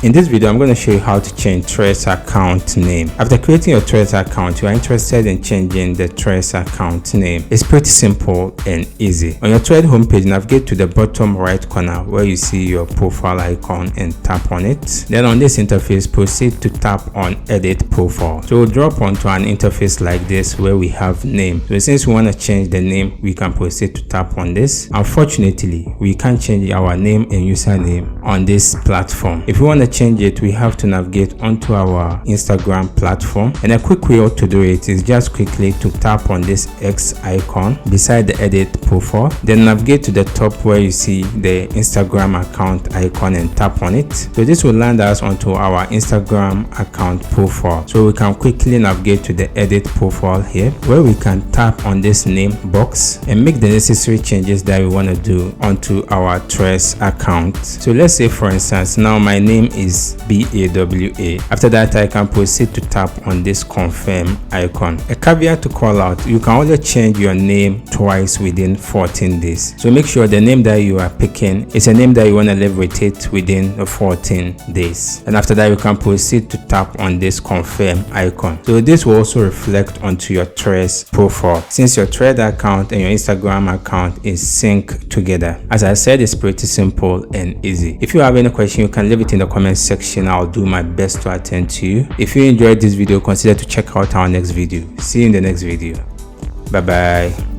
In this video, I'm going to show you how to change Threads account name. After creating your Threads account, you are interested in changing the Threads account name. It's pretty simple and easy. On your Threads homepage, navigate to the bottom right corner where you see your profile icon and tap on it. Then on this interface, proceed to tap on edit profile. So we'll drop onto an interface like this where we have name. So since we want to change the name, we can proceed to tap on this. Unfortunately, we can't change our name and username on this platform. If we want to change it, we have to navigate onto our Instagram platform, and a quick way to do it is just quickly to tap on this X icon beside the edit profile, then navigate to the top where you see the Instagram account icon and tap on it. So this will land us onto our Instagram account profile. So we can quickly navigate to the edit profile here where we can tap on this name box and make the necessary changes that we want to do onto our Threads account. So let's say, for instance, now my name is BAWA. After that, I can proceed to tap on this confirm icon. A caveat to call out: you can only change your name twice within 14 days. So make sure the name that you are picking is a name that you want to live with it within the 14 days. And after that, you can proceed to tap on this confirm icon. So this will also reflect onto your Threads profile, since your Threads account and your Instagram account is synced together. As I said, it's pretty simple and easy. If you have any question, you can leave it in the comment section. I'll do my best to attend to you. If you enjoyed this video, consider to check out our next video. See you in the next video. Bye bye.